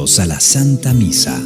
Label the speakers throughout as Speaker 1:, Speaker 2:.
Speaker 1: Bienvenidos a la Santa Misa.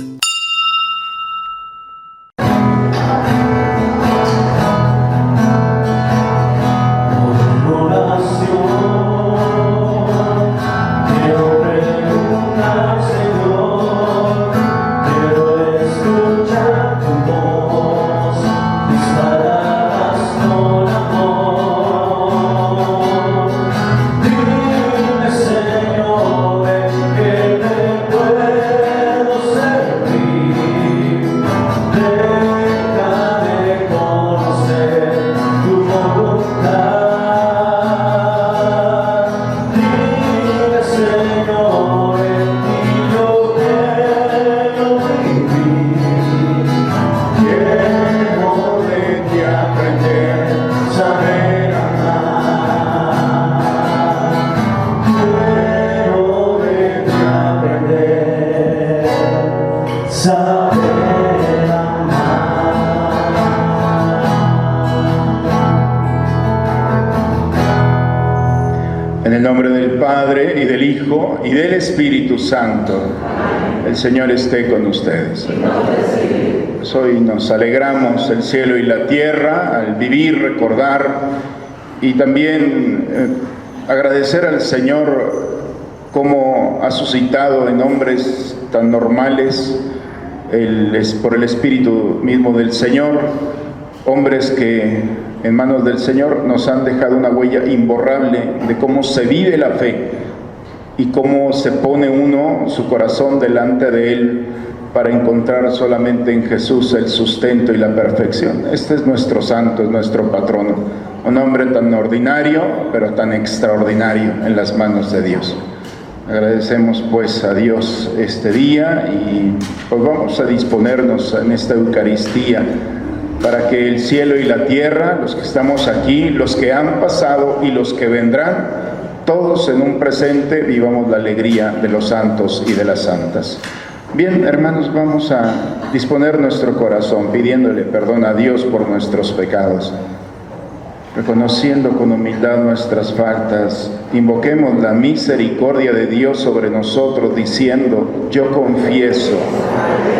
Speaker 2: En el nombre del Padre, y del Hijo, y del Espíritu Santo. El Señor esté con ustedes. Pues hoy nos alegramos el cielo y la tierra al vivir, recordar y también agradecer al Señor cómo ha suscitado en hombres tan normales por el Espíritu mismo del Señor, hombres que en manos del Señor nos han dejado una huella imborrable de cómo se vive la fe y cómo se pone uno su corazón delante de Él para encontrar solamente en Jesús el sustento y la perfección. Este es nuestro santo, es nuestro patrono, un hombre tan ordinario pero tan extraordinario en las manos de Dios. Agradecemos pues a Dios este día y pues vamos a disponernos en esta Eucaristía para que el cielo y la tierra, los que estamos aquí, los que han pasado y los que vendrán, todos en un presente vivamos la alegría de los santos y de las santas. Bien, hermanos, vamos a disponer nuestro corazón pidiéndole perdón a Dios por nuestros pecados. Reconociendo con humildad nuestras faltas, invoquemos la misericordia de Dios sobre nosotros, diciendo: yo confieso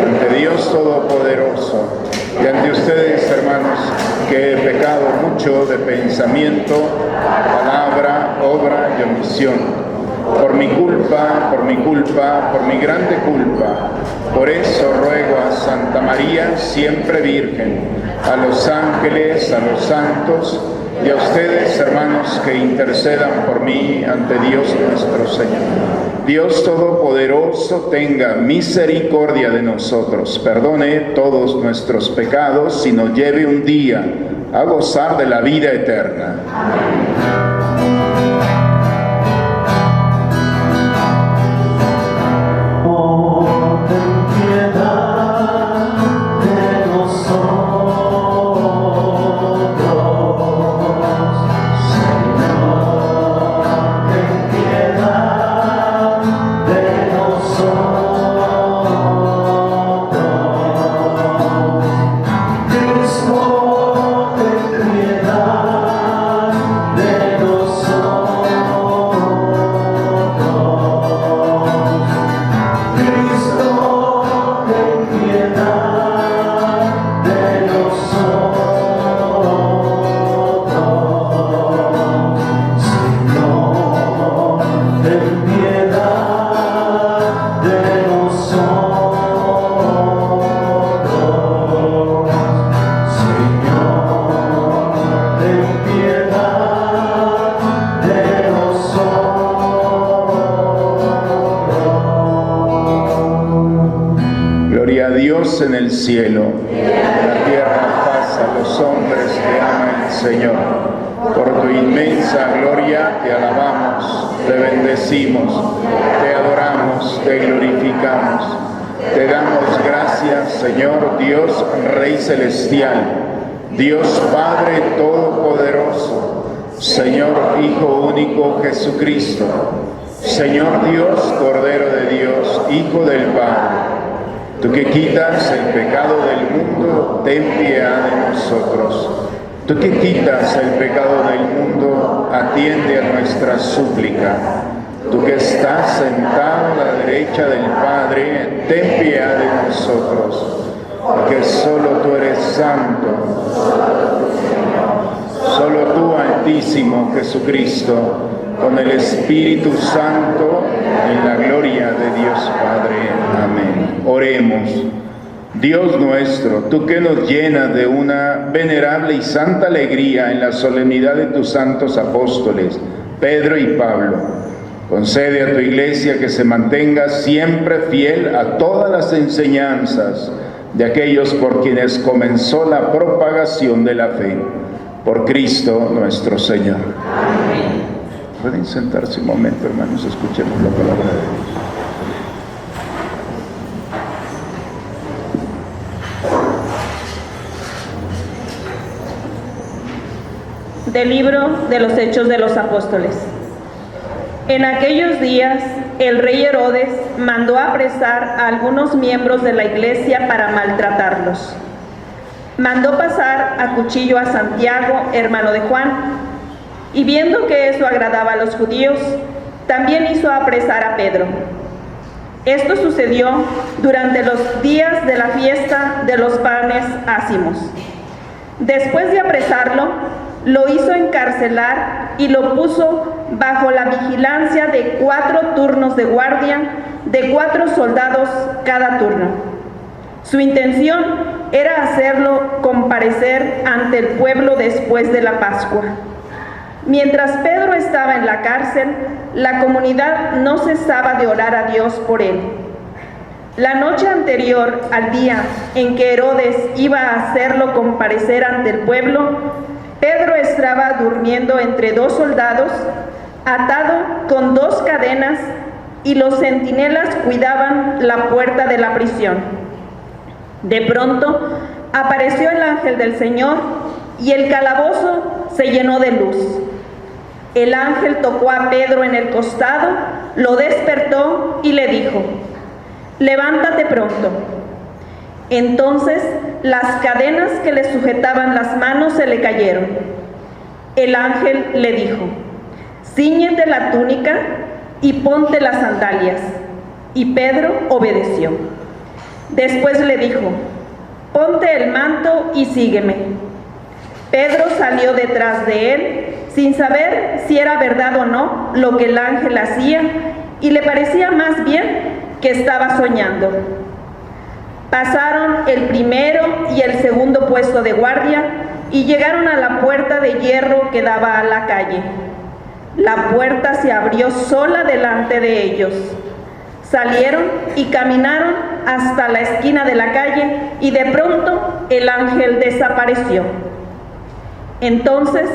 Speaker 2: ante Dios Todopoderoso y ante ustedes, hermanos, que he pecado mucho de pensamiento, palabra, obra y omisión. Por mi culpa, por mi grande culpa. Por eso ruego a Santa María, siempre Virgen, a los ángeles, a los santos, y a ustedes, hermanos, que intercedan por mí ante Dios nuestro Señor. Dios Todopoderoso tenga misericordia de nosotros, perdone todos nuestros pecados y nos lleve un día a gozar de la vida eterna. En el cielo, en la tierra paz a los hombres que ama el Señor. Por tu inmensa gloria te alabamos, te bendecimos, te adoramos, te glorificamos. Te damos gracias, Señor Dios, Rey Celestial, Dios Padre Todopoderoso, Señor Hijo único Jesucristo, Señor Dios, Cordero de Dios, Hijo del Padre. Tú que quitas el pecado del mundo, ten piedad de nosotros. Tú que quitas el pecado del mundo, atiende a nuestra súplica. tú que estás sentado a la derecha del Padre, ten piedad de nosotros, porque solo tú eres santo, solo tú, Altísimo Jesucristo, con el Espíritu Santo, en la gloria de Dios Padre. Amén. Oremos. Dios nuestro, tú que nos llenas de una venerable y santa alegría en la solemnidad de tus santos apóstoles, Pedro y Pablo, concede a tu Iglesia que se mantenga siempre fiel a todas las enseñanzas de aquellos por quienes comenzó la propagación de la fe. Por Cristo nuestro Señor. Amén. Pueden sentarse un momento, hermanos, escuchemos la palabra de Dios.
Speaker 1: Del libro de los Hechos de los Apóstoles. En aquellos días, el rey Herodes mandó apresar a algunos miembros de la iglesia para maltratarlos. Mandó pasar a cuchillo a Santiago, hermano de Juan, y viendo que eso agradaba a los judíos, también hizo apresar a Pedro. Esto sucedió durante los días de la fiesta de los panes ácimos. Después de apresarlo, lo hizo encarcelar y lo puso bajo la vigilancia de 4 turnos de guardia, de 4 soldados cada turno. Su intención era hacerlo comparecer ante el pueblo después de la Pascua. Mientras Pedro estaba en la cárcel, la comunidad no cesaba de orar a Dios por él. La noche anterior al día en que Herodes iba a hacerlo comparecer ante el pueblo, Pedro estaba durmiendo entre 2 soldados, atado con 2 cadenas, y los centinelas cuidaban la puerta de la prisión. De pronto apareció el ángel del Señor y el calabozo se llenó de luz. El ángel tocó a Pedro en el costado, lo despertó y le dijo: «Levántate pronto». Entonces las cadenas que le sujetaban las manos se le cayeron. El ángel le dijo: «Cíñete la túnica y ponte las sandalias». Y Pedro obedeció. Después le dijo: «Ponte el manto y sígueme». Pedro salió detrás de él, sin saber si era verdad o no lo que el ángel hacía, y le parecía más bien que estaba soñando. Pasaron el primero y el segundo puesto de guardia y llegaron a la puerta de hierro que daba a la calle. La puerta se abrió sola delante de ellos. Salieron y caminaron hasta la esquina de la calle y de pronto el ángel desapareció. Entonces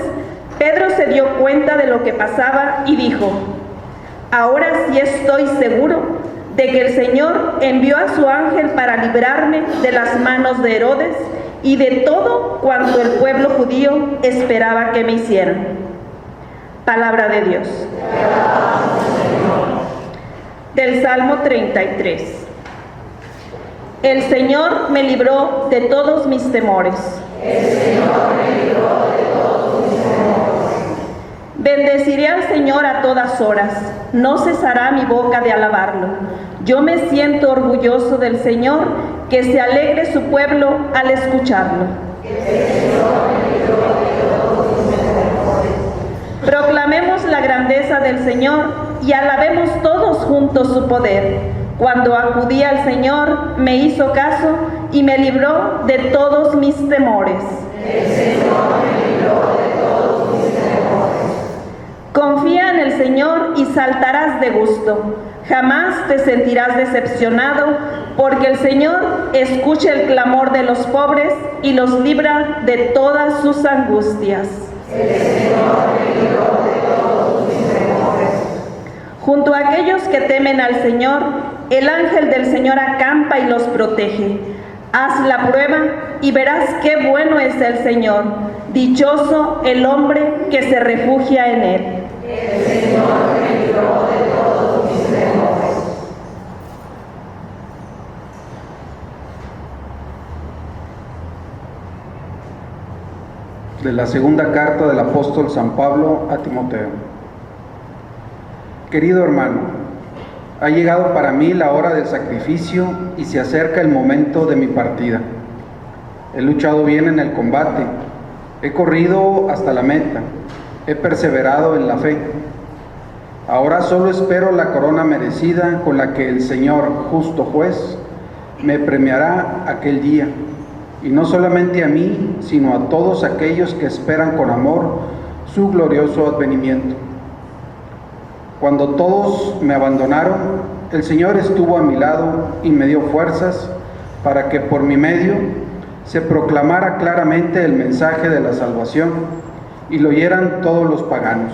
Speaker 1: Pedro se dio cuenta de lo que pasaba y dijo: «Ahora sí estoy seguro de que el Señor envió a su ángel para librarme de las manos de Herodes y de todo cuanto el pueblo judío esperaba que me hicieran». Palabra de Dios. Del Salmo 33. El Señor me libró de todos mis temores. El Señor me libró de todos mis temores. Bendeciré al Señor a todas horas, no cesará mi boca de alabarlo. Yo me siento orgulloso del Señor, que se alegre su pueblo al escucharlo. Proclamemos la grandeza del Señor y alabemos todos juntos su poder. Cuando acudí al Señor, me hizo caso y me libró de todos mis temores. El Señor me libró de todos mis temores. Confía en el Señor y saltarás de gusto. Jamás te sentirás decepcionado, porque el Señor escucha el clamor de los pobres y los libra de todas sus angustias. El Señor me libró de todos mis temores. Junto a aquellos que temen al Señor, el ángel del Señor acampa y los protege. Haz la prueba y verás qué bueno es el Señor. Dichoso el hombre que se refugia en él. El Señor me libró de todos mis temores.
Speaker 3: De la segunda carta del apóstol San Pablo a Timoteo. Querido hermano, ha llegado para mí la hora del sacrificio y se acerca el momento de mi partida. He luchado bien en el combate, he corrido hasta la meta, he perseverado en la fe. Ahora solo espero la corona merecida con la que el Señor, justo juez, me premiará aquel día, y no solamente a mí, sino a todos aquellos que esperan con amor su glorioso advenimiento. Cuando todos me abandonaron, el Señor estuvo a mi lado y me dio fuerzas para que por mi medio se proclamara claramente el mensaje de la salvación y lo oyeran todos los paganos.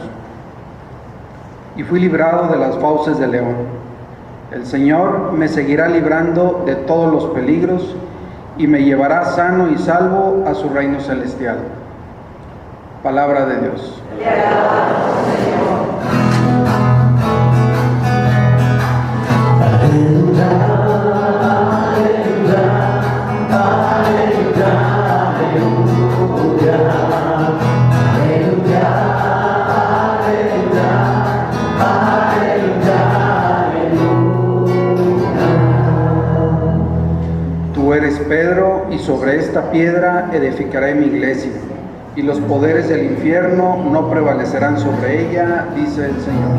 Speaker 3: Y fui librado de las fauces del león. El Señor me seguirá librando de todos los peligros y me llevará sano y salvo a su reino celestial. Palabra de Dios.
Speaker 4: Te alabamos, Señor.
Speaker 3: Tú eres Pedro, y sobre esta piedra edificaré mi iglesia, y los poderes del infierno no prevalecerán sobre ella, dice el Señor.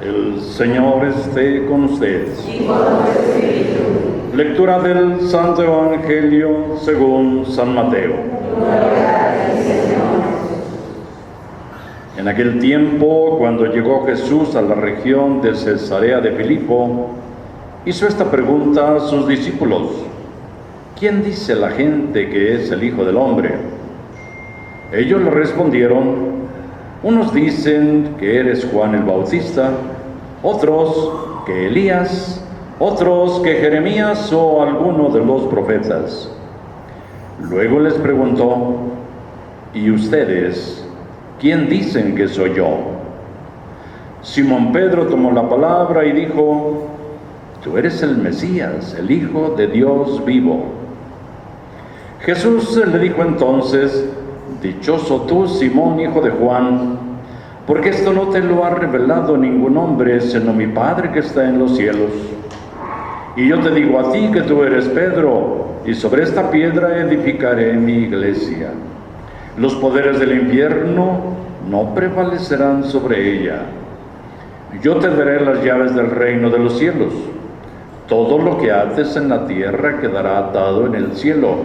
Speaker 5: El Señor esté con ustedes.
Speaker 4: Y con tu espíritu.
Speaker 5: Lectura del Santo Evangelio según San Mateo.
Speaker 4: Gloria a ti, Señor.
Speaker 5: En aquel tiempo, cuando llegó Jesús a la región de Cesarea de Filipo, hizo esta pregunta a sus discípulos: ¿quién dice la gente que es el Hijo del Hombre? Ellos le respondieron: unos dicen que eres Juan el Bautista, otros que Elías, otros que Jeremías o alguno de los profetas. Luego les preguntó: ¿y ustedes quién dicen que soy yo? Simón Pedro tomó la palabra y dijo: tú eres el Mesías, el Hijo de Dios vivo. Jesús le dijo entonces: dichoso tú, Simón, hijo de Juan, porque esto no te lo ha revelado ningún hombre, sino mi Padre que está en los cielos. Y yo te digo a ti que tú eres Pedro, y sobre esta piedra edificaré mi iglesia. Los poderes del infierno no prevalecerán sobre ella. Yo te daré las llaves del reino de los cielos. Todo lo que ates en la tierra quedará atado en el cielo,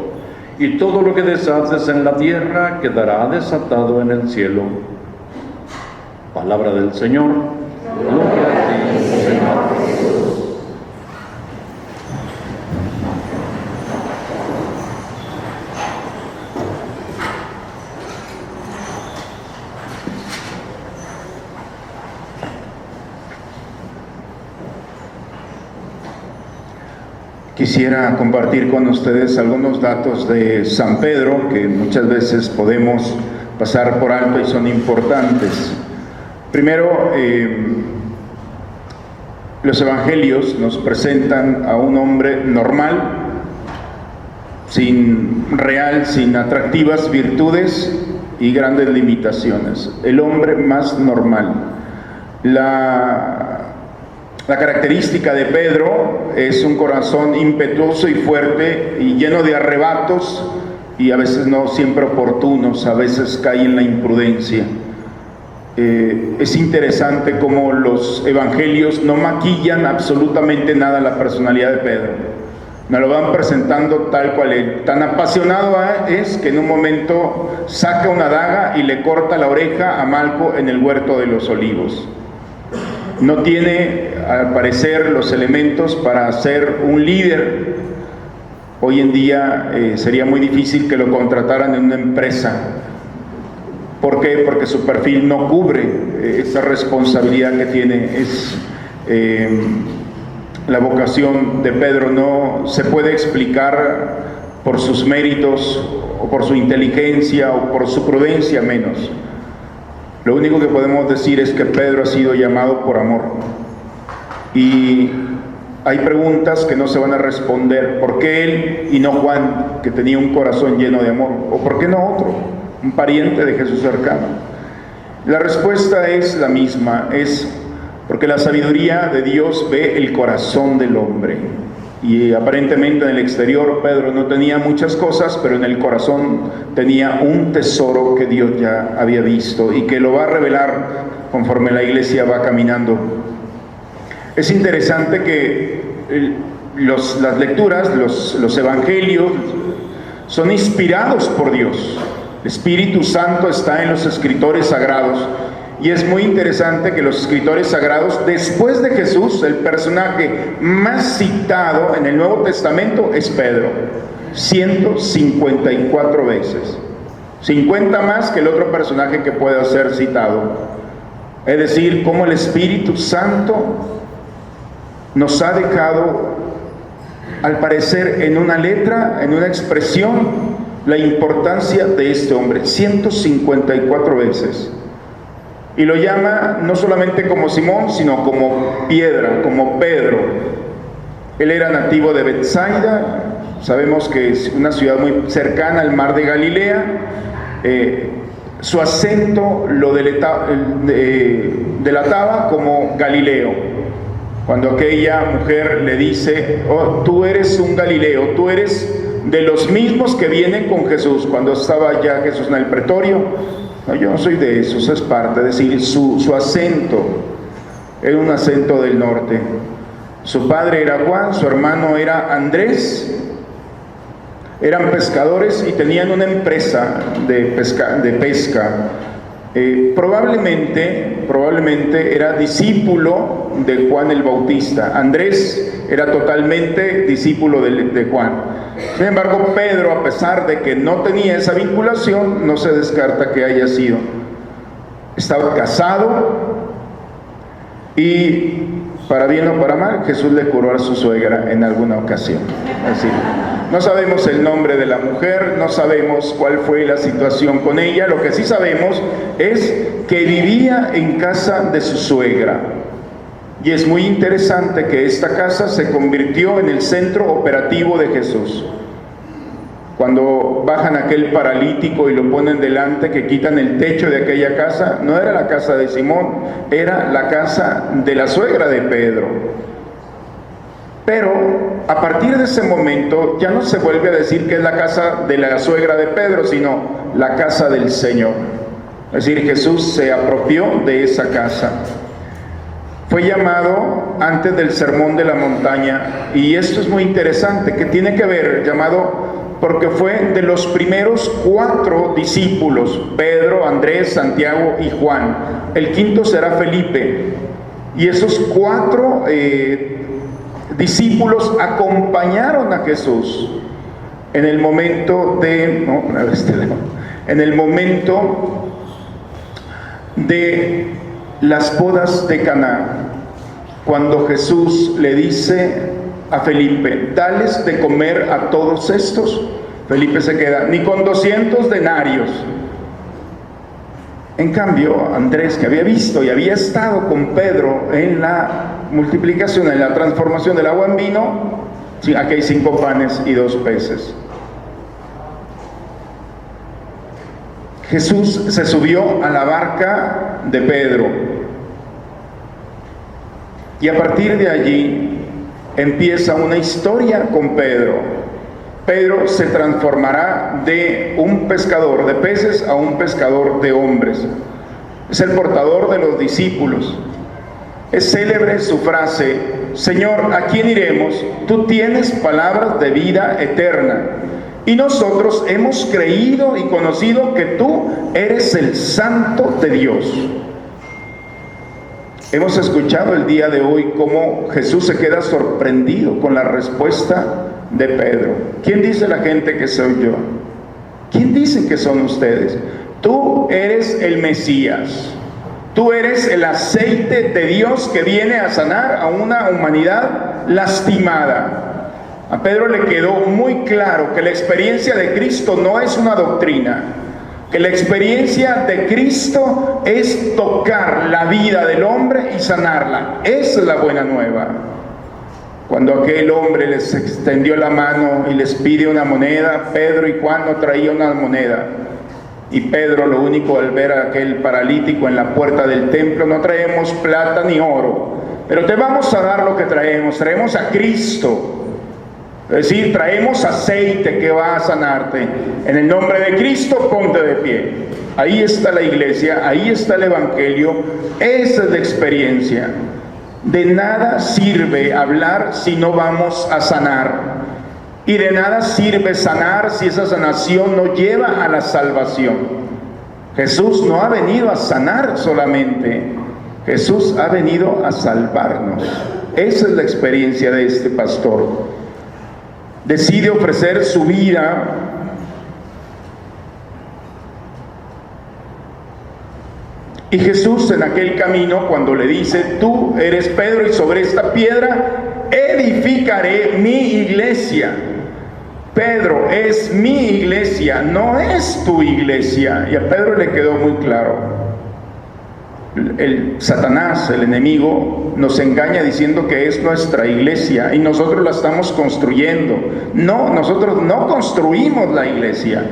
Speaker 5: y todo lo que desates en la tierra quedará desatado en el cielo. Palabra del Señor. Gloria a ti, Señor Jesús.
Speaker 2: Quisiera compartir con ustedes algunos datos de San Pedro que muchas veces podemos pasar por alto y son importantes. Primero, los evangelios nos presentan a un hombre normal, sin atractivas virtudes y grandes limitaciones. El hombre más normal. La característica de Pedro es un corazón impetuoso y fuerte y lleno de arrebatos, y a veces no siempre oportunos, a veces cae en la imprudencia. Es interesante cómo los evangelios no maquillan absolutamente nada la personalidad de Pedro. Nos lo van presentando tal cual es. Tan apasionado es que en un momento saca una daga y le corta la oreja a Malco en el huerto de los olivos. No tiene, al parecer, los elementos para ser un líder. Hoy en día sería muy difícil que lo contrataran en una empresa. ¿Por qué? Porque su perfil no cubre esa responsabilidad que tiene. La vocación de Pedro no se puede explicar por sus méritos, o por su inteligencia, o por su prudencia menos. Lo único que podemos decir es que Pedro ha sido llamado por amor. Y hay preguntas que no se van a responder. ¿Por qué él y no Juan, que tenía un corazón lleno de amor? ¿O por qué no otro, un pariente de Jesús cercano? La respuesta es la misma, es porque la sabiduría de Dios ve el corazón del hombre. Y aparentemente en el exterior Pedro no tenía muchas cosas, pero en el corazón tenía un tesoro que Dios ya había visto y que lo va a revelar conforme la iglesia va caminando. Es interesante que las lecturas, los evangelios son inspirados por Dios. El Espíritu Santo está en los escritores sagrados. Y es muy interesante que los escritores sagrados, después de Jesús, el personaje más citado en el Nuevo Testamento es Pedro, 154 veces, 50 más que el otro personaje que pueda ser citado. Es decir, cómo el Espíritu Santo nos ha dejado, al parecer, en una letra, en una expresión, la importancia de este hombre, 154 veces. Y lo llama no solamente como Simón, sino como piedra, como Pedro. Él era nativo de Betsaida, sabemos que es una ciudad muy cercana al mar de Galilea. Su acento lo delataba como Galileo. Cuando aquella mujer le dice, oh, tú eres un Galileo, tú eres de los mismos que vienen con Jesús, cuando estaba ya Jesús en el pretorio. No, yo no soy de eso, eso es parte, es decir, su acento era un acento del norte. Su padre era Juan, su hermano era Andrés, eran pescadores y tenían una empresa de pesca. Probablemente era discípulo de Juan el Bautista. Andrés era totalmente discípulo de Juan. Sin embargo, Pedro, a pesar de que no tenía esa vinculación, no se descarta que haya sido. Estaba casado y, para bien o para mal, Jesús le curó a su suegra en alguna ocasión. Así, no sabemos el nombre de la mujer, no sabemos cuál fue la situación con ella. Lo que sí sabemos es que vivía en casa de su suegra. Y es muy interesante que esta casa se convirtió en el centro operativo de Jesús. Cuando bajan aquel paralítico y lo ponen delante, que quitan el techo de aquella casa, no era la casa de Simón, era la casa de la suegra de Pedro. Pero a partir de ese momento ya no se vuelve a decir que es la casa de la suegra de Pedro, sino la casa del Señor. Es decir, Jesús se apropió de esa casa. Fue llamado antes del Sermón de la Montaña, y esto es muy interesante, que tiene que ver, llamado porque fue de los primeros 4 discípulos, Pedro, Andrés, Santiago y Juan. El quinto será Felipe. Y esos 4 discípulos acompañaron a Jesús en el momento de las bodas de Caná, cuando Jesús le dice a Felipe, dales de comer a todos estos. Felipe se queda, ni con 200 denarios. En cambio, Andrés, que había visto y había estado con Pedro en la multiplicación, en la transformación del agua en vino, sí, aquí hay 5 panes y 2 peces. Jesús se subió a la barca de Pedro, y a partir de allí empieza una historia con Pedro. Pedro se transformará de un pescador de peces a un pescador de hombres. Es el portador de los discípulos. Es célebre su frase, Señor, ¿a quién iremos? Tú tienes palabras de vida eterna. Y nosotros hemos creído y conocido que tú eres el Santo de Dios. Hemos escuchado el día de hoy cómo Jesús se queda sorprendido con la respuesta de Pedro. ¿Quién dice la gente que soy yo? ¿Quién dicen que son ustedes? Tú eres el Mesías. Tú eres el aceite de Dios que viene a sanar a una humanidad lastimada. A Pedro le quedó muy claro que la experiencia de Cristo no es una doctrina, que la experiencia de Cristo es tocar la vida del hombre y sanarla. Esa es la buena nueva. Cuando aquel hombre les extendió la mano y les pide una moneda, Pedro y Juan no traían una moneda. Y Pedro, lo único al ver a aquel paralítico en la puerta del templo: no traemos plata ni oro, pero te vamos a dar lo que traemos a Cristo. Es decir, traemos aceite que va a sanarte. En el nombre de Cristo, ponte de pie. Ahí está la iglesia, ahí está el evangelio. Esa es la experiencia. De nada sirve hablar si no vamos a sanar. Y de nada sirve sanar si esa sanación no lleva a la salvación. Jesús no ha venido a sanar solamente. Jesús ha venido a salvarnos. Esa es la experiencia de este pastor. Decide ofrecer su vida y Jesús en aquel camino, cuando le dice: tú eres Pedro y sobre esta piedra edificaré mi iglesia. Pedro, es mi iglesia, no es tu iglesia. Y a Pedro le quedó muy claro. El Satanás, el enemigo, nos engaña diciendo que es nuestra iglesia y nosotros la estamos construyendo. No, nosotros no construimos la iglesia.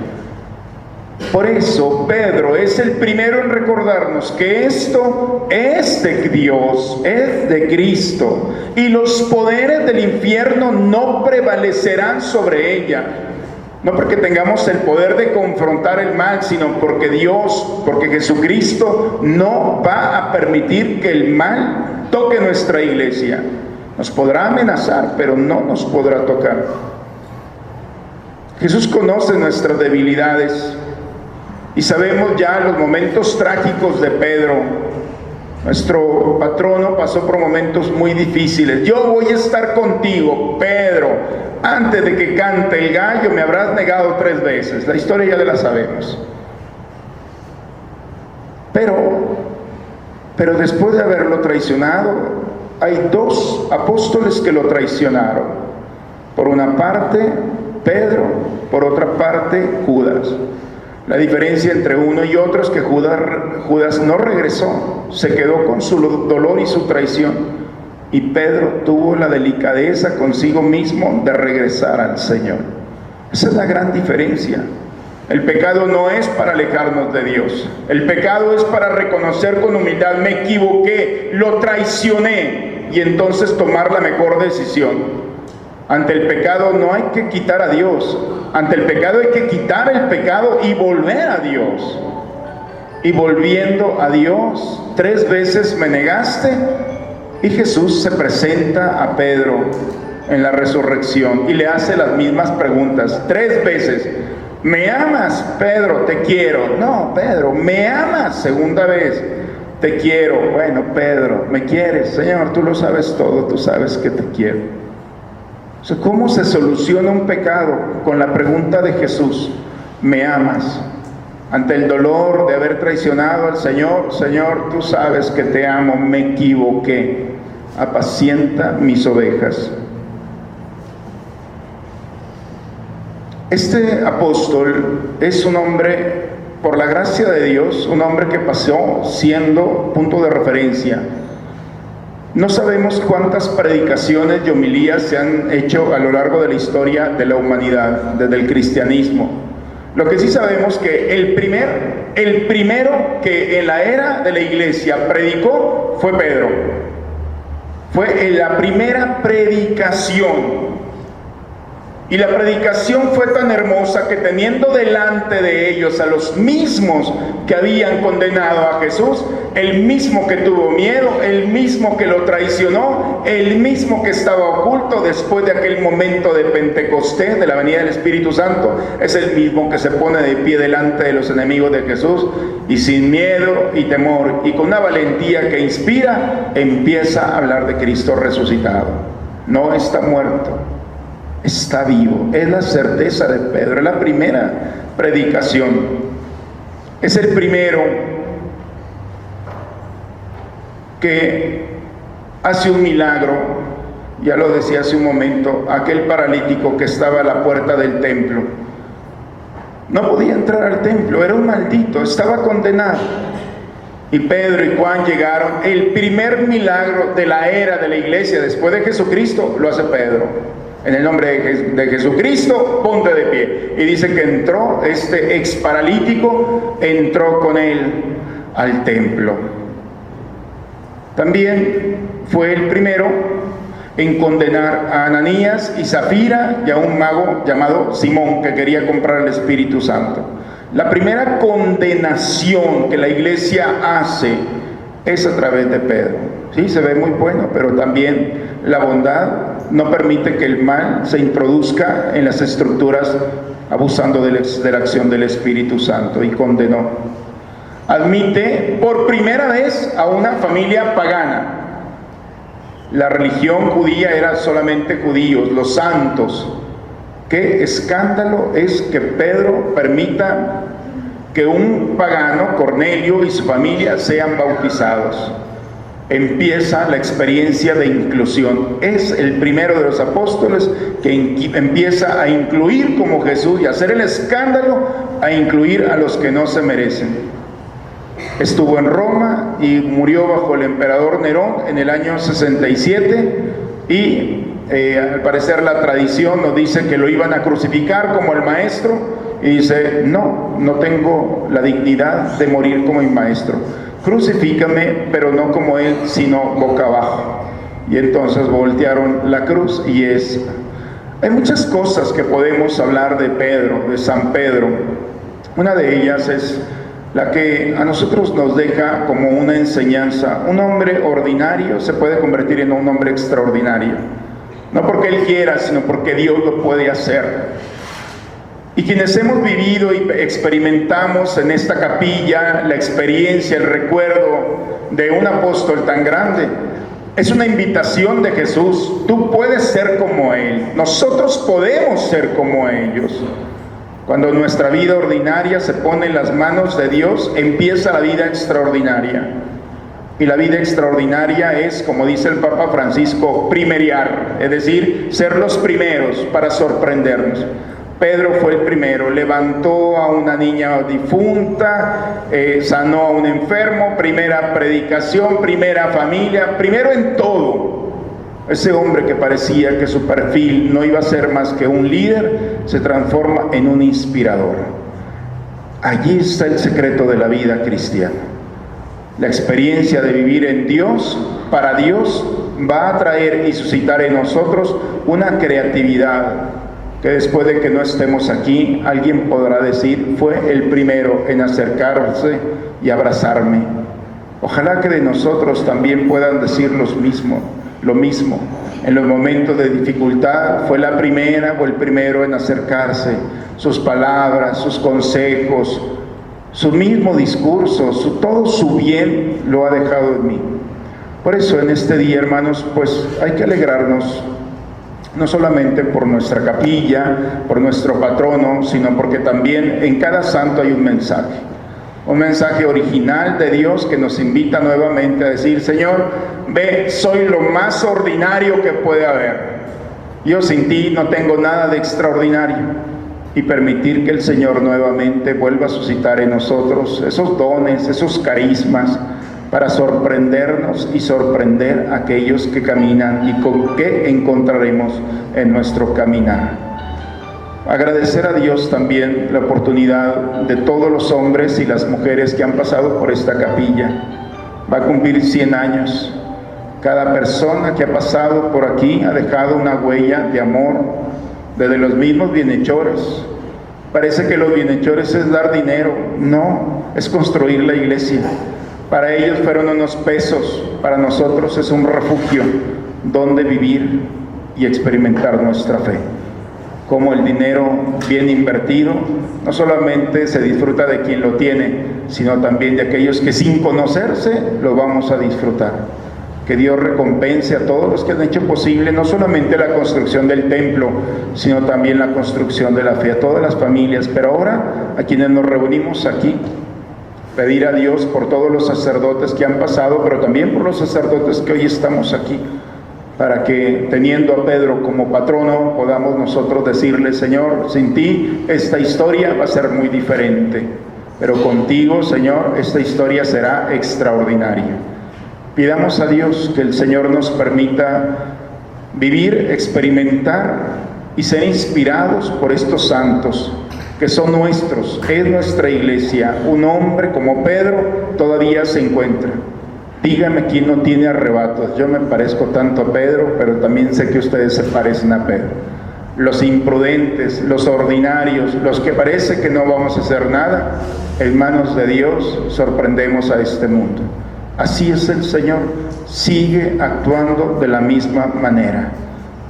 Speaker 2: Por eso Pedro es el primero en recordarnos que esto es de Dios, es de Cristo, y los poderes del infierno no prevalecerán sobre ella. No porque tengamos el poder de confrontar el mal, sino porque Dios, porque Jesucristo no va a permitir que el mal toque nuestra iglesia. Nos podrá amenazar, pero no nos podrá tocar. Jesús conoce nuestras debilidades y sabemos ya los momentos trágicos de Pedro. Nuestro patrono pasó por momentos muy difíciles. Yo voy a estar contigo, Pedro. Antes de que cante el gallo me habrás negado 3 veces. La historia ya la sabemos. Pero después de haberlo traicionado, hay 2 apóstoles que lo traicionaron. Por una parte, Pedro, por otra parte, Judas. La diferencia entre uno y otro es que Judas no regresó, se quedó con su dolor y su traición. Y Pedro tuvo la delicadeza consigo mismo de regresar al Señor. Esa es la gran diferencia. El pecado no es para alejarnos de Dios. El pecado es para reconocer con humildad: me equivoqué, lo traicioné, y entonces tomar la mejor decisión. Ante el pecado no hay que quitar a Dios. Ante el pecado hay que quitar el pecado y volver a Dios. Y volviendo a Dios, 3 veces me negaste. Y Jesús se presenta a Pedro en la resurrección y le hace las mismas preguntas 3 veces. ¿Me amas, Pedro? Te quiero. No, Pedro, ¿me amas? Segunda vez. Te quiero. Bueno, Pedro, ¿me quieres? Señor, tú lo sabes todo, tú sabes que te quiero. O sea, ¿cómo se soluciona un pecado? Con la pregunta de Jesús: ¿me amas? Ante el dolor de haber traicionado al Señor: Señor, tú sabes que te amo, me equivoqué, apacienta mis ovejas. Este apóstol es un hombre, por la gracia de Dios, un hombre que pasó siendo punto de referencia. No sabemos cuántas predicaciones y homilías se han hecho a lo largo de la historia de la humanidad, desde el cristianismo. Lo que sí sabemos que el primero que en la era de la iglesia predicó fue Pedro. Fue en la primera predicación. Y la predicación fue tan hermosa que, teniendo delante de ellos a los mismos que habían condenado a Jesús, el mismo que tuvo miedo, el mismo que lo traicionó, el mismo que estaba oculto después de aquel momento de Pentecostés, de la venida del Espíritu Santo, es el mismo que se pone de pie delante de los enemigos de Jesús y sin miedo y temor y con una valentía que inspira, empieza a hablar de Cristo resucitado. No está muerto, está vivo. Es la certeza de Pedro, es la primera predicación. Es el primero que hace un milagro Ya lo decía hace un momento, aquel paralítico que estaba a la puerta del templo. No podía entrar al templo, era un maldito, estaba condenado. Y Pedro y Juan llegaron. El primer milagro de la era de la iglesia después de Jesucristo lo hace Pedro. En el nombre de Jesucristo, ponte de pie. Y dice que entró, este ex paralítico entró con él al templo. También fue el primero en condenar a Ananías y Zafira y a un mago llamado Simón que quería comprar el Espíritu Santo. La primera condenación que la iglesia hace es a través de Pedro. Sí, se ve muy bueno, pero también la bondad no permite que el mal se introduzca en las estructuras abusando de la acción del Espíritu Santo, y condenó. Admite por primera vez a una familia pagana. La religión judía era solamente judíos, los santos. Qué escándalo es que Pedro permita que un pagano, Cornelio y su familia, sean bautizados. Empieza la experiencia de inclusión. Es el primero de los apóstoles que empieza a incluir como Jesús y a hacer el escándalo, a incluir a los que no se merecen. Estuvo en Roma y murió bajo el emperador Nerón en el año 67 y al parecer la tradición nos dice que lo iban a crucificar como el maestro, y dice, no tengo la dignidad de morir como mi maestro, crucifícame, pero no como él, sino boca abajo. Y entonces voltearon la cruz. Hay muchas cosas que podemos hablar de Pedro, de San Pedro. Una de ellas es la que a nosotros nos deja como una enseñanza. Un hombre ordinario se puede convertir en un hombre extraordinario, no porque él quiera, sino porque Dios lo puede hacer. Y quienes hemos vivido y experimentamos en esta capilla la experiencia, el recuerdo de un apóstol tan grande, es una invitación de Jesús. Tú puedes ser como Él, nosotros podemos ser como ellos. Cuando nuestra vida ordinaria se pone en las manos de Dios, empieza la vida extraordinaria. Y la vida extraordinaria es, como dice el Papa Francisco, primeriar, es decir, ser los primeros para sorprendernos. Pedro fue el primero, levantó a una niña difunta, sanó a un enfermo, primera predicación, primera familia, primero en todo. Ese hombre que parecía que su perfil no iba a ser más que un líder, se transforma en un inspirador. Allí está el secreto de la vida cristiana. La experiencia de vivir en Dios, para Dios, va a traer y suscitar en nosotros una creatividad que después de que no estemos aquí, alguien podrá decir, fue el primero en acercarse y abrazarme. Ojalá que de nosotros también puedan decir lo mismo. En los momentos de dificultad fue la primera o el primero en acercarse. Sus palabras, sus consejos, su mismo discurso, todo su bien lo ha dejado en mí. Por eso en este día, hermanos, pues hay que alegrarnos, no solamente por nuestra capilla, por nuestro patrono, sino porque también en cada santo hay un mensaje original de Dios que nos invita nuevamente a decir, Señor, ve, soy lo más ordinario que puede haber. Yo sin ti no tengo nada de extraordinario. Y permitir que el Señor nuevamente vuelva a suscitar en nosotros esos dones, esos carismas, para sorprendernos y sorprender a aquellos que caminan y con qué encontraremos en nuestro caminar. Agradecer a Dios también la oportunidad de todos los hombres y las mujeres que han pasado por esta capilla. Va a cumplir 100 años. Cada persona que ha pasado por aquí ha dejado una huella de amor, desde los mismos bienhechores. Parece que los bienhechores es dar dinero. No, es construir la iglesia. Para ellos fueron unos pesos, para nosotros es un refugio donde vivir y experimentar nuestra fe. Como el dinero bien invertido no solamente se disfruta de quien lo tiene, sino también de aquellos que sin conocerse lo vamos a disfrutar. Que Dios recompense a todos los que han hecho posible no solamente la construcción del templo, sino también la construcción de la fe, a todas las familias, pero ahora a quienes nos reunimos aquí. Pedir a Dios por todos los sacerdotes que han pasado, pero también por los sacerdotes que hoy estamos aquí, para que, teniendo a Pedro como patrono, podamos nosotros decirle: Señor, sin ti esta historia va a ser muy diferente, pero contigo, Señor, esta historia será extraordinaria. Pidamos a Dios que el Señor nos permita vivir, experimentar y ser inspirados por estos santos que son nuestros, es nuestra iglesia. Un hombre como Pedro todavía se encuentra. Dígame quién no tiene arrebatos. Yo me parezco tanto a Pedro, pero también sé que ustedes se parecen a Pedro. Los imprudentes, los ordinarios, los que parece que no vamos a hacer nada, en manos de Dios sorprendemos a este mundo. Así es el Señor, sigue actuando de la misma manera.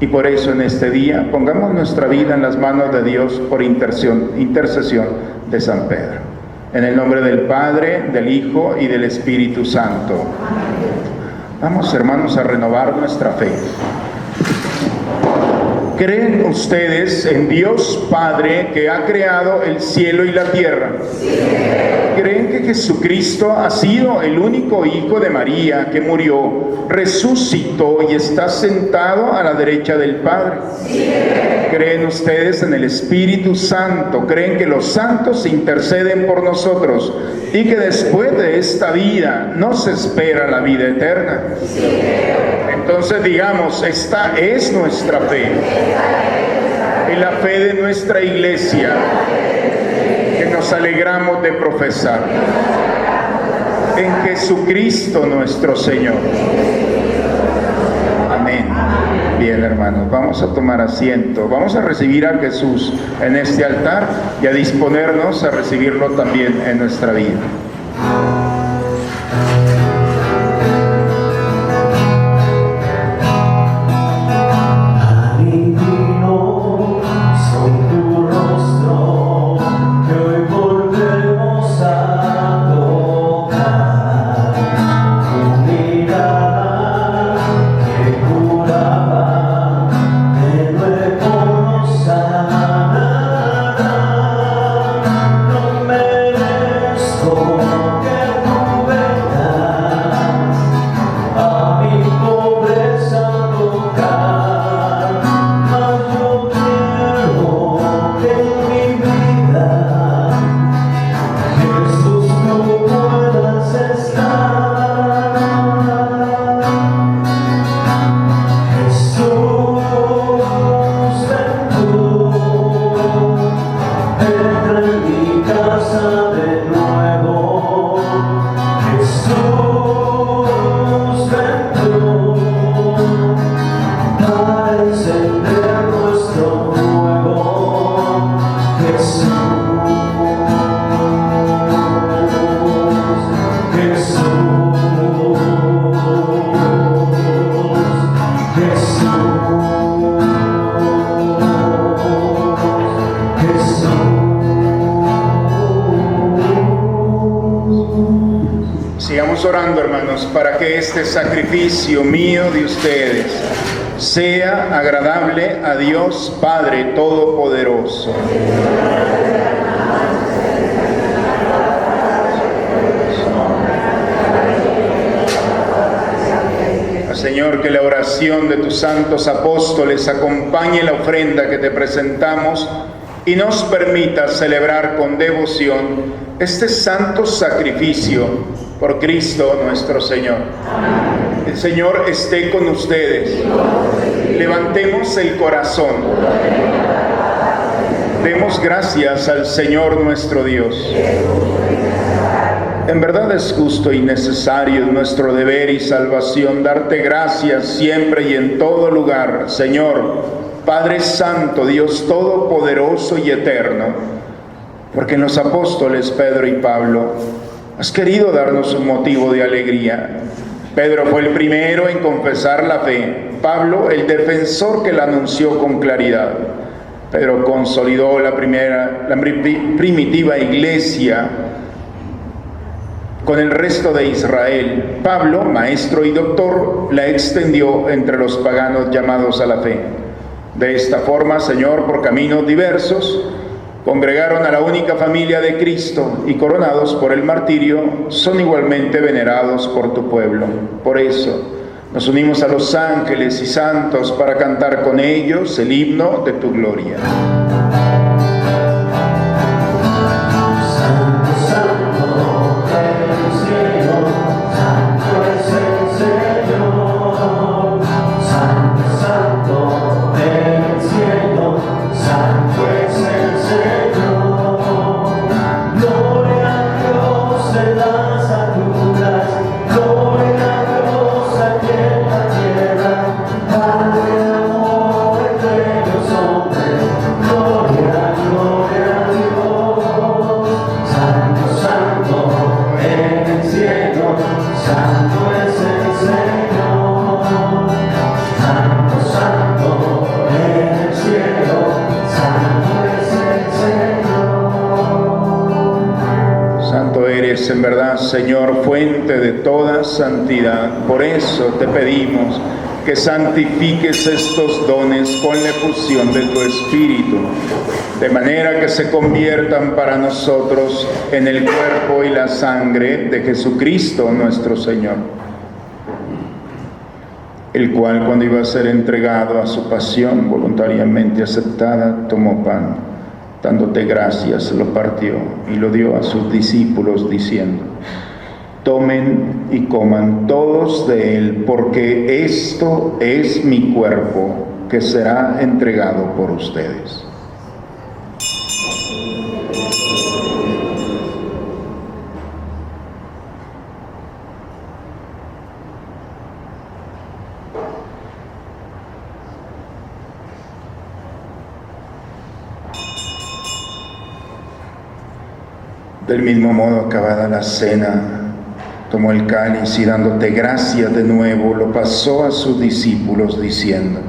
Speaker 2: Y por eso en este día pongamos nuestra vida en las manos de Dios por intercesión de San Pedro. En el nombre del Padre, del Hijo y del Espíritu Santo. Vamos, hermanos, a renovar nuestra fe. ¿Creen ustedes en Dios Padre que ha creado el cielo y la tierra? ¿Creen que Jesucristo ha sido el único Hijo de María que murió, resucitó y está sentado a la derecha del Padre? ¿Creen ustedes en el Espíritu Santo? ¿Creen que los santos interceden por nosotros y que después de esta vida nos espera la vida eterna? Entonces digamos, esta es nuestra fe, es la fe de nuestra iglesia que nos alegramos de profesar en Jesucristo nuestro Señor. Amén. Bien, hermanos, vamos a tomar asiento, vamos a recibir a Jesús en este altar y a disponernos a recibirlo también en nuestra vida. Sigamos orando, hermanos, para que este sacrificio mío de ustedes sea agradable a Dios Padre Todopoderoso. Señor, que la oración de tus santos apóstoles acompañe la ofrenda que te presentamos y nos permita celebrar con devoción este santo sacrificio por Cristo nuestro Señor. El Señor esté con ustedes. Levantemos el corazón. Demos gracias al Señor nuestro Dios. En verdad es justo y necesario, nuestro deber y salvación, darte gracias siempre y en todo lugar, Señor, Padre Santo, Dios Todopoderoso y Eterno, porque en los apóstoles Pedro y Pablo has querido darnos un motivo de alegría. Pedro fue el primero en confesar la fe, Pablo el defensor que la anunció con claridad. Pedro consolidó la primitiva iglesia con el resto de Israel. Pablo, maestro y doctor, la extendió entre los paganos llamados a la fe. De esta forma, Señor, por caminos diversos, congregaron a la única familia de Cristo y, coronados por el martirio, son igualmente venerados por tu pueblo. Por eso, Nos unimos a los ángeles y santos para cantar con ellos el himno de tu gloria. En verdad, Señor, fuente de toda santidad. Por eso te pedimos que santifiques estos dones con la efusión de tu Espíritu, de manera que se conviertan para nosotros en el cuerpo y la sangre de Jesucristo nuestro Señor, el cual, cuando iba a ser entregado a su pasión voluntariamente aceptada, tomó pan. Dándote gracias, lo partió y lo dio a sus discípulos, diciendo: tomen y coman todos de él, porque esto es mi cuerpo, que será entregado por ustedes. Del mismo modo, acabada la cena, tomó el cáliz y, dándote gracias de nuevo, lo pasó a sus discípulos, diciendo: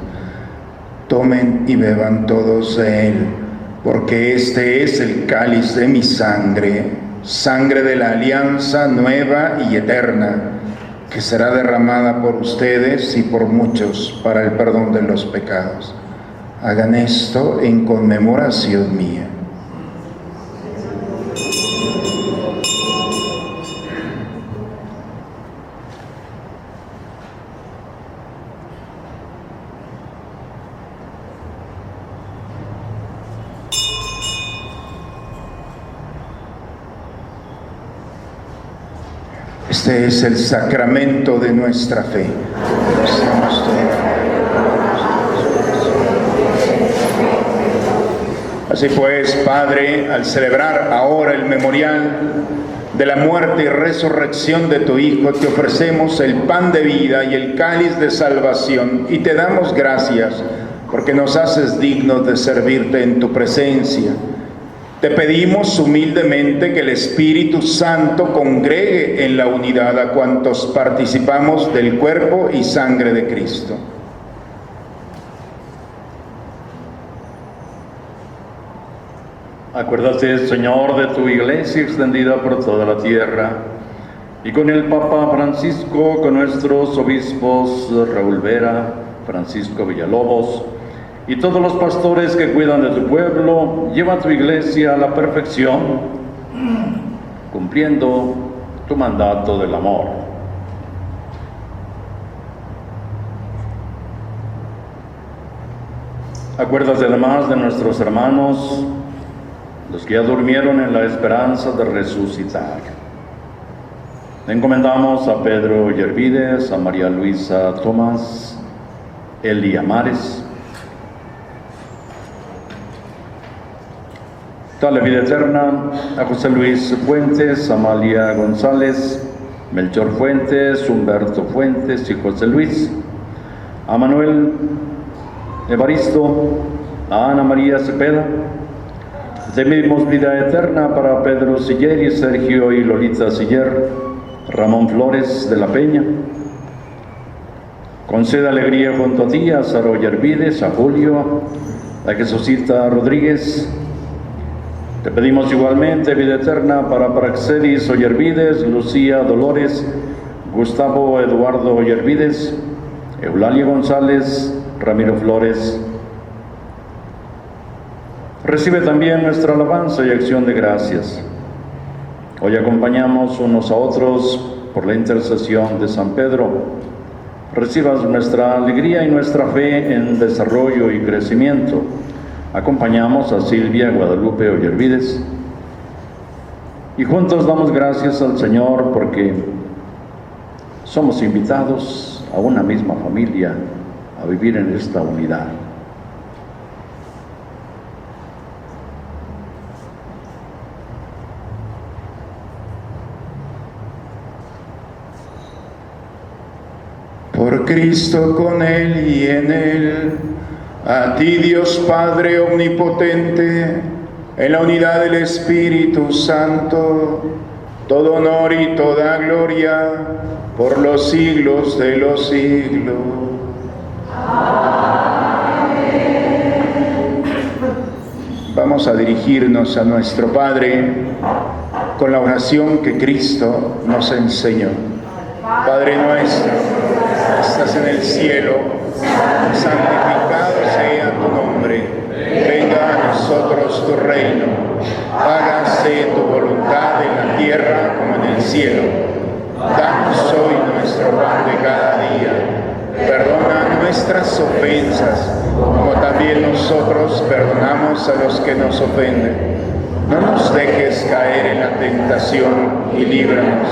Speaker 2: tomen y beban todos de él, porque este es el cáliz de mi sangre, sangre de la alianza nueva y eterna, que será derramada por ustedes y por muchos para el perdón de los pecados. Hagan esto en conmemoración mía. Este es el sacramento de nuestra fe. Así pues, Padre, al celebrar ahora el memorial de la muerte y resurrección de tu Hijo, te ofrecemos el pan de vida y el cáliz de salvación, y te damos gracias porque nos haces dignos de servirte en tu presencia. Te pedimos humildemente que el Espíritu Santo congregue en la unidad a cuantos participamos del cuerpo y sangre de Cristo.
Speaker 5: Acuérdate, Señor, de tu Iglesia extendida por toda la tierra, y con el Papa Francisco, con nuestros obispos Raúl Vera, Francisco Villalobos, y todos los pastores que cuidan de tu pueblo, lleva a tu Iglesia a la perfección, cumpliendo tu mandato del amor. Acuérdate además de nuestros hermanos, los que ya durmieron en la esperanza de resucitar. Encomendamos a Pedro Yervides, a María Luisa Tomás, Eli Amares. Dale vida eterna a José Luis Fuentes, Amalia González, Melchor Fuentes, Humberto Fuentes y José Luis, a Manuel Evaristo, a Ana María Cepeda. Pedimos vida eterna para Pedro Siller y Sergio y Lolita Siller, Ramón Flores de la Peña. Conceda alegría junto a ti a Saro Yervides, a Julio, a Jesucita Rodríguez. Te pedimos igualmente vida eterna para Praxedis Oyervides, Lucía Dolores, Gustavo Eduardo Oyervides, Eulalia González, Ramiro Flores. Recibe también nuestra alabanza y acción de gracias. Hoy acompañamos unos a otros por la intercesión de San Pedro recibas nuestra alegría y nuestra fe en desarrollo y crecimiento. Acompañamos a Silvia Guadalupe Ollervides y juntos damos gracias al Señor porque somos invitados a una misma familia a vivir en esta unidad.
Speaker 2: Por Cristo, con Él y en Él, a ti Dios Padre Omnipotente, en la unidad del Espíritu Santo, todo honor y toda gloria por los siglos de los siglos. Amén. Vamos a dirigirnos a nuestro Padre con la oración que Cristo nos enseñó. Padre nuestro, que estás en el cielo, santificado sea tu nombre. Venga a nosotros tu reino. Hágase tu voluntad en la tierra como en el cielo. Danos hoy nuestro pan de cada día. Perdona nuestras ofensas, como también nosotros perdonamos a los que nos ofenden. No nos dejes caer en la tentación y líbranos.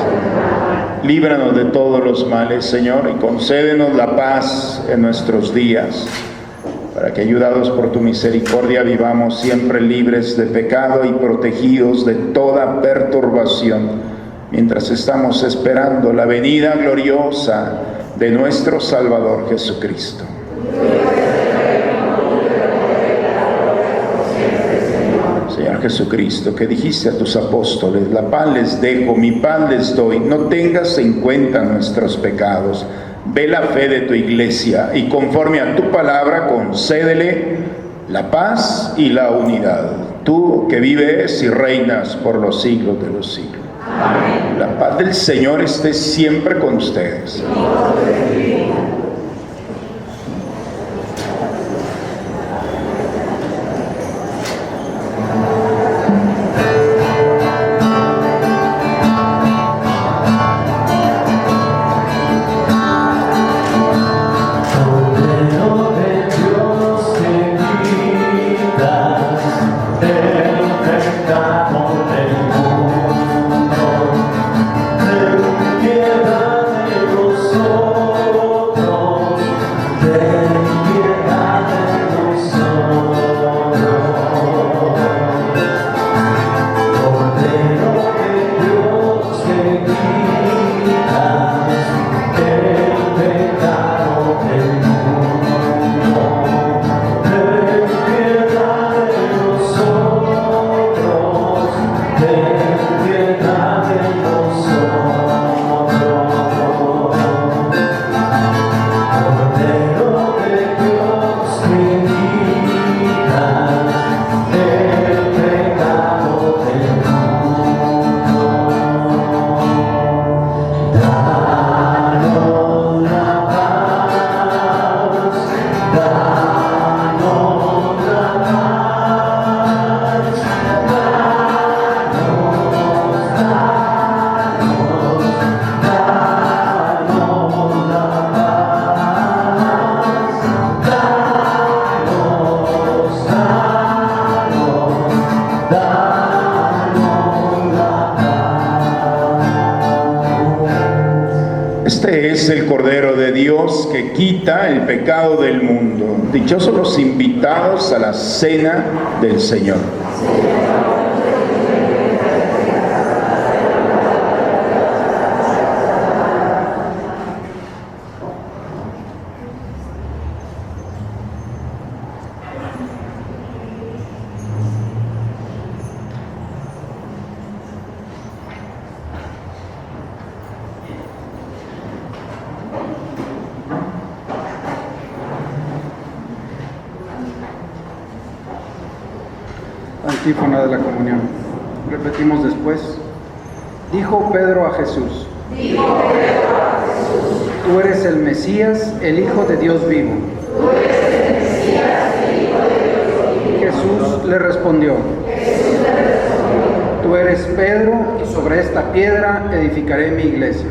Speaker 2: Líbranos de todos los males, Señor, y concédenos la paz en nuestros días, para que, ayudados por tu misericordia, vivamos siempre libres de pecado y protegidos de toda perturbación, mientras estamos esperando la venida gloriosa de nuestro Salvador Jesucristo. Señor Jesucristo, que dijiste a tus apóstoles: la paz les dejo, mi paz les doy, no tengas en cuenta nuestros pecados. Ve la fe de tu iglesia y conforme a tu palabra concédele la paz y la unidad. Tú que vives y reinas por los siglos de los siglos. Amén. La paz del Señor esté siempre con ustedes. Este es el Cordero de Dios que quita el pecado del mundo. Dichosos los invitados a la cena del Señor.
Speaker 3: Antífona de la comunión. Repetimos después. Dijo Pedro a Jesús: Tú eres el Mesías, el Hijo de Dios vivo. Jesús le respondió: Tú eres Pedro, y sobre esta piedra edificaré mi iglesia.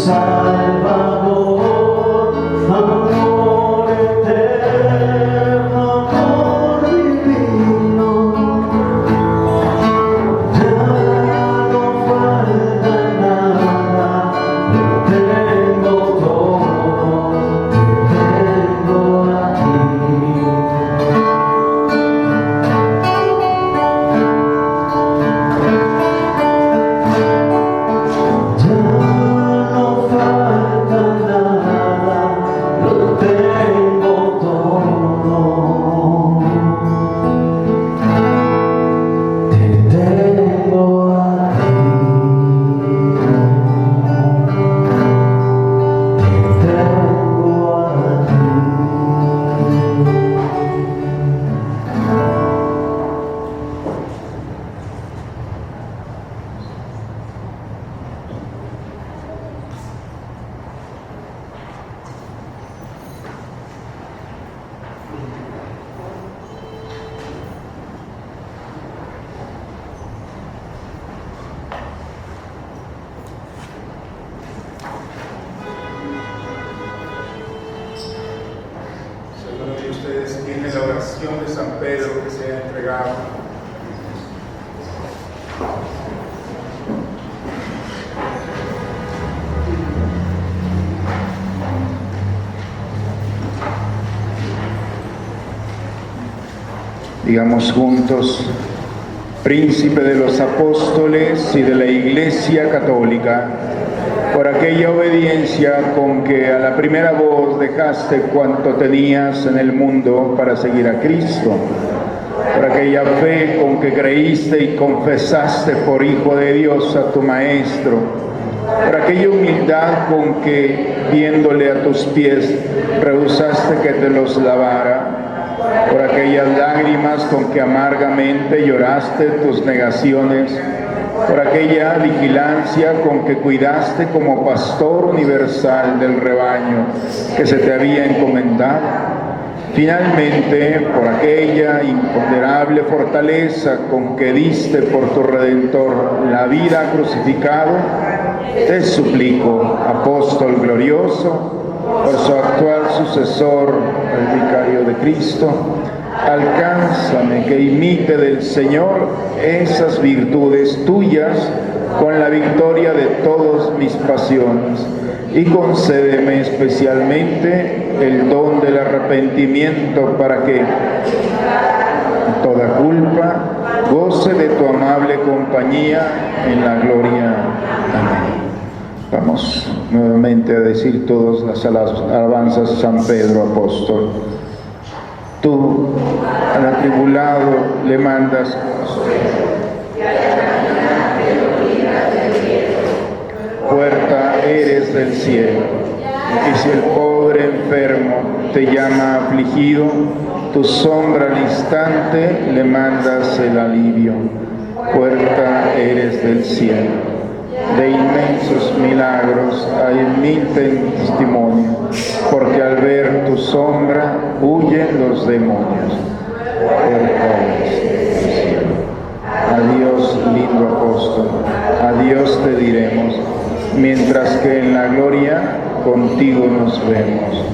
Speaker 6: Salvador, amor eterno, amor divino, ya no falta nada, lo tengo todo, te tengo a ti.
Speaker 2: Alguno de ustedes tiene la oración de San Pedro que se ha entregado. Digamos juntos: Príncipe de los apóstoles y de la Iglesia Católica, por aquella obediencia con que a la primera voz dejaste cuanto tenías en el mundo para seguir a Cristo, por aquella fe con que creíste y confesaste por Hijo de Dios a tu Maestro, por aquella humildad con que, viéndole a tus pies, rehusaste que te los lavara, por aquellas lágrimas con que amargamente lloraste tus negaciones, por aquella vigilancia con que cuidaste como pastor universal del rebaño que se te había encomendado. Finalmente, por aquella imponderable fortaleza con que diste por tu Redentor la vida crucificado, te suplico, apóstol glorioso, por su actual sucesor, el vicario de Cristo, alcánzame que imite del Señor esas virtudes tuyas con la victoria de todas mis pasiones, y concédeme especialmente el don del arrepentimiento para que toda culpa goce de tu amable compañía en la gloria. Amén. Vamos nuevamente a decir todas las alabanzas a San Pedro apóstol. Tú al atribulado le mandas puerta eres del cielo, y si el pobre enfermo te llama afligido, tu sombra al instante le mandas el alivio. Puerta eres del cielo. De inmensos milagros hay mil testimonios, porque al ver tu sombra huyen los demonios. Puerta eres del cielo. Adiós, lindo apóstol, adiós te diremos, mientras que en la gloria contigo nos vemos.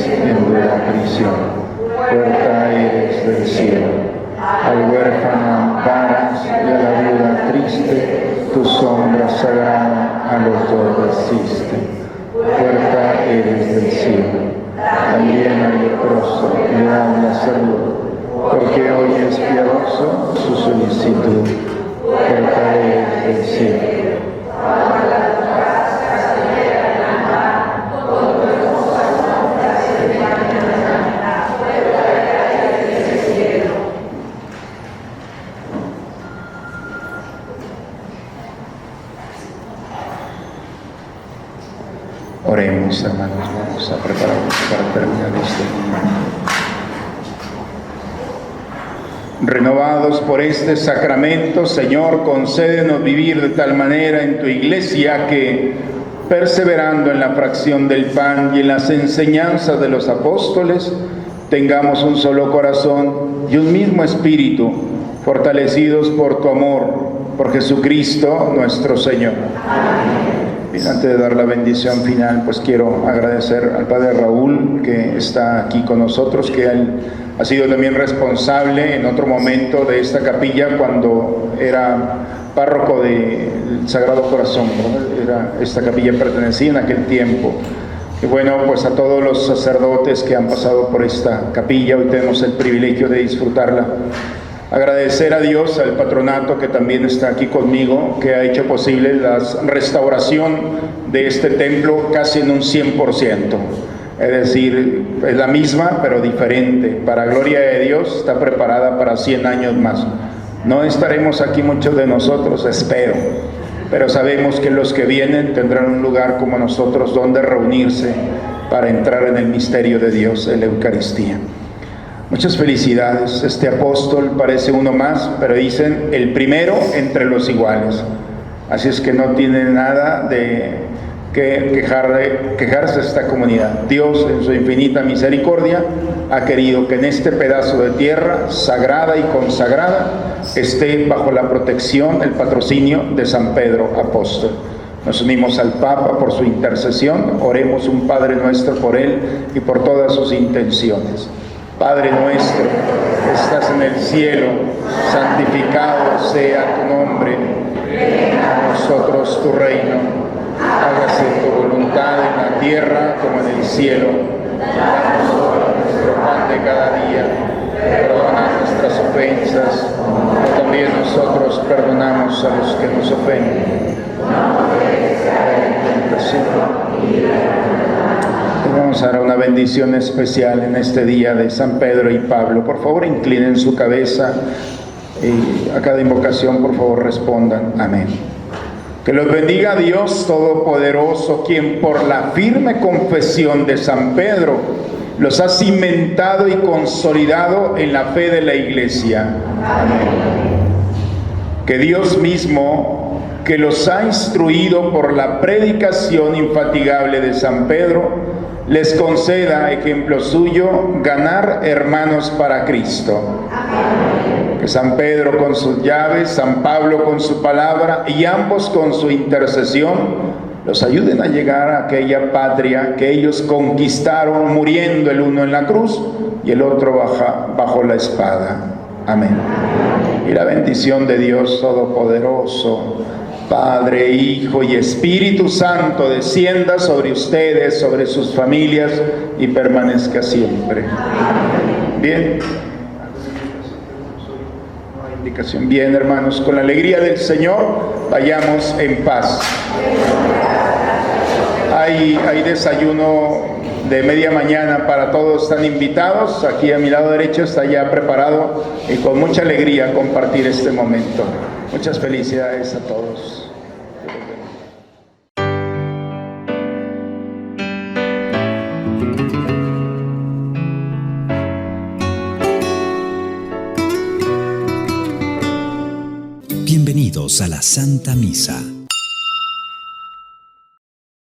Speaker 2: En dura prisión, puerta eres del cielo, al huérfano amparas y a la viuda triste, tu sombra sagrada a los dos resiste. Puerta eres del cielo, también al leproso le dan la salud, porque hoy es piadoso su solicitud. Puerta eres del cielo. Oremos, hermanos, vamos a prepararnos para terminar este momento. Renovados por este sacramento, Señor, concédenos vivir de tal manera en tu iglesia que, perseverando en la fracción del pan y en las enseñanzas de los apóstoles, tengamos un solo corazón y un mismo espíritu, fortalecidos por tu amor, por Jesucristo nuestro Señor. Bien, antes de dar la bendición final, pues quiero agradecer al Padre Raúl, que está aquí con nosotros, que él ha sido también responsable en otro momento de esta capilla cuando era párroco del Sagrado Corazón, ¿verdad? Esta capilla pertenecía en aquel tiempo. Y bueno, pues a todos los sacerdotes que han pasado por esta capilla, hoy tenemos el privilegio de disfrutarla. Agradecer a Dios, al patronato que también está aquí conmigo, que ha hecho posible la restauración de este templo casi en un 100%. Es decir, es la misma pero diferente. Para gloria de Dios está preparada para 100 años más. No estaremos aquí muchos de nosotros, espero, pero sabemos que los que vienen tendrán un lugar como nosotros donde reunirse para entrar en el misterio de Dios, en la Eucaristía. Muchas felicidades. Este apóstol parece uno más, pero dicen el primero entre los iguales. Así es que no tiene nada de que quejarse esta comunidad. Dios, en su infinita misericordia, ha querido que en este pedazo de tierra sagrada y consagrada esté bajo la protección, el patrocinio de San Pedro Apóstol. Nos unimos al Papa por su intercesión. Oremos un Padre Nuestro por él y por todas sus intenciones. Padre nuestro, que estás en el cielo, santificado sea tu nombre. Venga a nosotros tu reino. Hágase tu voluntad en la tierra como en el cielo. Danos hoy nuestro pan de cada día. Perdona nuestras ofensas, como también nosotros perdonamos a los que nos ofenden. Vamos a dar una bendición especial en este día de San Pedro y Pablo. Por favor, inclinen su cabeza y a cada invocación, por favor, respondan amén. Que los bendiga Dios Todopoderoso, quien por la firme confesión de San Pedro los ha cimentado y consolidado en la fe de la Iglesia. Amén. Que Dios mismo, que los ha instruido por la predicación infatigable de San Pedro, les conceda, ejemplo suyo, ganar hermanos para Cristo. Amén. Que San Pedro con sus llaves, San Pablo con su palabra y ambos con su intercesión los ayuden a llegar a aquella patria que ellos conquistaron muriendo el uno en la cruz y el otro bajo la espada. Amén. Y la bendición de Dios Todopoderoso, Padre, Hijo y Espíritu Santo, descienda sobre ustedes, sobre sus familias y permanezca siempre. Bien. Indicación. Bien, hermanos, con la alegría del Señor, vayamos en paz. Hay desayuno de media mañana para todos, están invitados. Aquí a mi lado derecho está ya preparado y con mucha alegría compartir este momento. Muchas felicidades a todos.
Speaker 7: Bienvenidos a la Santa Misa.